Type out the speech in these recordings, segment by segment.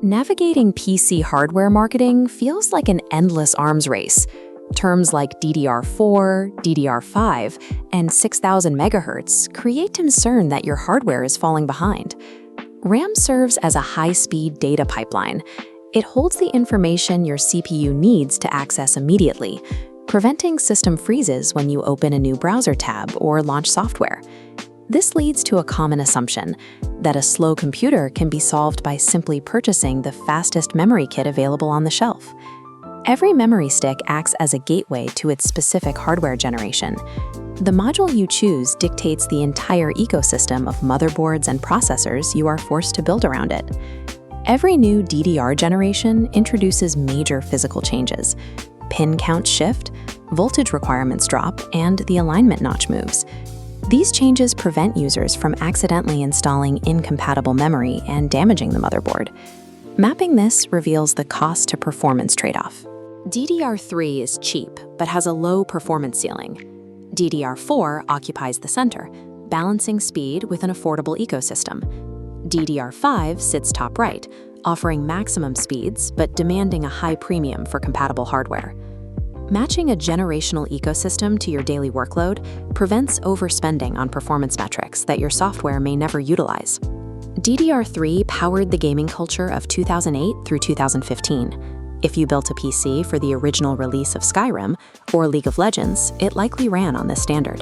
Navigating PC hardware marketing feels like an endless arms race. Terms like DDR4, DDR5, and 6000 MHz create concern that your hardware is falling behind. RAM serves as a high-speed data pipeline. It holds the information your CPU needs to access immediately, preventing system freezes when you open a new browser tab or launch software. This leads to a common assumption that a slow computer can be solved by simply purchasing the fastest memory kit available on the shelf. Every memory stick acts as a gateway to its specific hardware generation. The module you choose dictates the entire ecosystem of motherboards and processors you are forced to build around it. Every new DDR generation introduces major physical changes. Pin counts shift, voltage requirements drop, and the alignment notch moves. These changes prevent users from accidentally installing incompatible memory and damaging the motherboard. Mapping this reveals the cost-to-performance trade-off. DDR3 is cheap, but has a low performance ceiling. DDR4 occupies the center, balancing speed with an affordable ecosystem. DDR5 sits top right, offering maximum speeds but demanding a high premium for compatible hardware. Matching a generational ecosystem to your daily workload prevents overspending on performance metrics that your software may never utilize. DDR3 powered the gaming culture of 2008 through 2015. If you built a PC for the original release of Skyrim or League of Legends, it likely ran on this standard.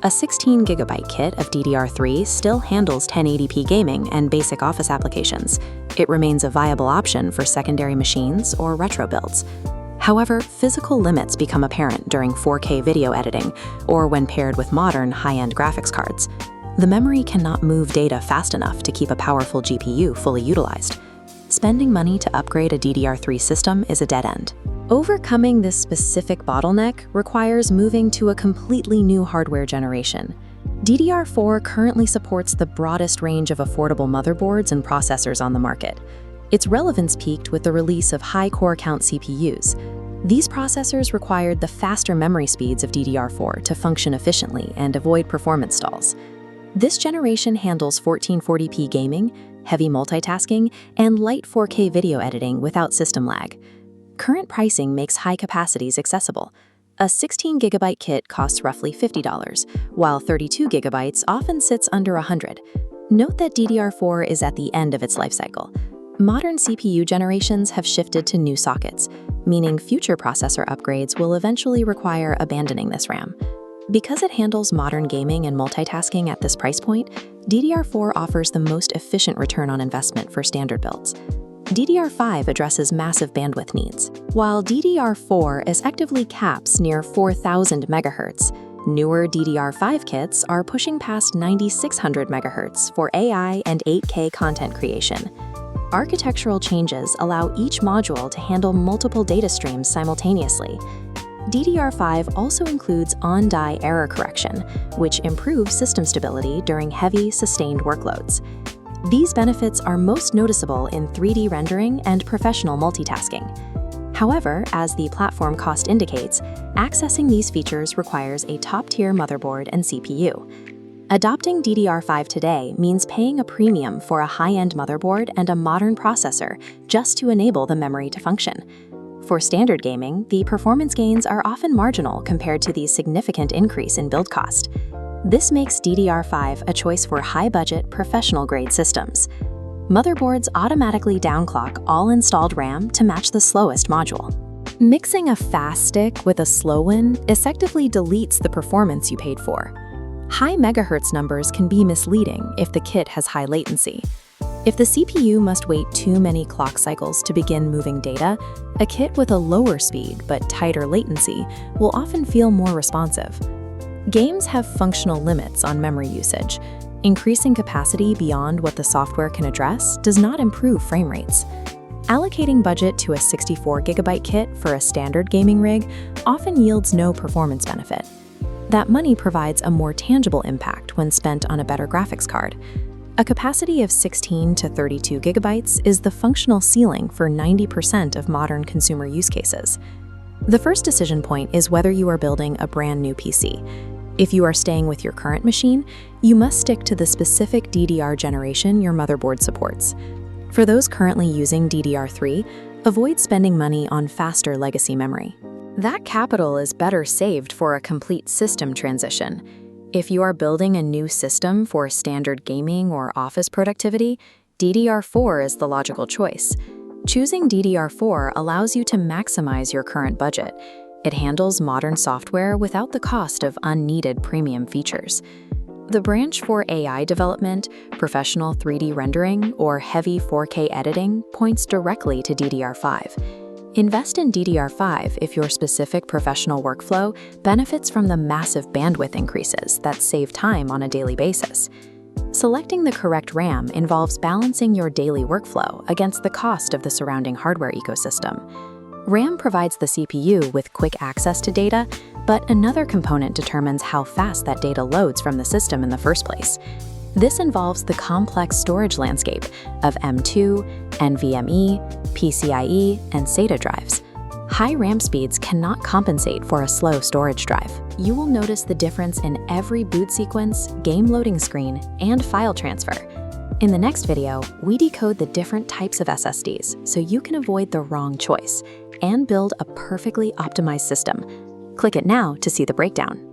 A 16GB kit of DDR3 still handles 1080p gaming and basic office applications. It remains a viable option for secondary machines or retro builds. However, physical limits become apparent during 4K video editing or when paired with modern high-end graphics cards. The memory cannot move data fast enough to keep a powerful GPU fully utilized. Spending money to upgrade a DDR3 system is a dead end. Overcoming this specific bottleneck requires moving to a completely new hardware generation. DDR4 currently supports the broadest range of affordable motherboards and processors on the market. Its relevance peaked with the release of high core count CPUs. These processors required the faster memory speeds of DDR4 to function efficiently and avoid performance stalls. This generation handles 1440p gaming, heavy multitasking, and light 4K video editing without system lag. Current pricing makes high capacities accessible. A 16GB kit costs roughly $50, while 32GB often sits under $100. Note that DDR4 is at the end of its lifecycle. Modern CPU generations have shifted to new sockets, meaning future processor upgrades will eventually require abandoning this RAM. Because it handles modern gaming and multitasking at this price point, DDR4 offers the most efficient return on investment for standard builds. DDR5 addresses massive bandwidth needs, while DDR4 effectively caps near 4000 MHz. Newer DDR5 kits are pushing past 9600 MHz for AI and 8K content creation. Architectural changes allow each module to handle multiple data streams simultaneously. DDR5 also includes on-die error correction, which improves system stability during heavy, sustained workloads. These benefits are most noticeable in 3D rendering and professional multitasking. However, as the platform cost indicates, accessing these features requires a top-tier motherboard and CPU. Adopting DDR5 today means paying a premium for a high-end motherboard and a modern processor just to enable the memory to function. For standard gaming, the performance gains are often marginal compared to the significant increase in build cost. This makes DDR5 a choice for high-budget, professional-grade systems. Motherboards automatically downclock all installed RAM to match the slowest module. Mixing a fast stick with a slow one effectively deletes the performance you paid for. High megahertz numbers can be misleading if the kit has high latency. If the CPU must wait too many clock cycles to begin moving data, a kit with a lower speed but tighter latency will often feel more responsive. Games have functional limits on memory usage. Increasing capacity beyond what the software can address does not improve frame rates. Allocating budget to a 64GB kit for a standard gaming rig often yields no performance benefit. That money provides a more tangible impact when spent on a better graphics card. A capacity of 16 to 32 gigabytes is the functional ceiling for 90% of modern consumer use cases. The first decision point is whether you are building a brand new PC. If you are staying with your current machine, you must stick to the specific DDR generation your motherboard supports. For those currently using DDR3, avoid spending money on faster legacy memory. That capital is better saved for a complete system transition. If you are building a new system for standard gaming or office productivity, DDR4 is the logical choice. Choosing DDR4 allows you to maximize your current budget. It handles modern software without the cost of unneeded premium features. The branch for AI development, professional 3D rendering, or heavy 4K editing points directly to DDR5. Invest in DDR5 if your specific professional workflow benefits from the massive bandwidth increases that save time on a daily basis. Selecting the correct RAM involves balancing your daily workflow against the cost of the surrounding hardware ecosystem. RAM provides the CPU with quick access to data, but another component determines how fast that data loads from the system in the first place. This involves the complex storage landscape of M2, NVMe, PCIe, and SATA drives. High RAM speeds cannot compensate for a slow storage drive. You will notice the difference in every boot sequence, game loading screen, and file transfer. In the next video, we decode the different types of SSDs so you can avoid the wrong choice and build a perfectly optimized system. Click it now to see the breakdown.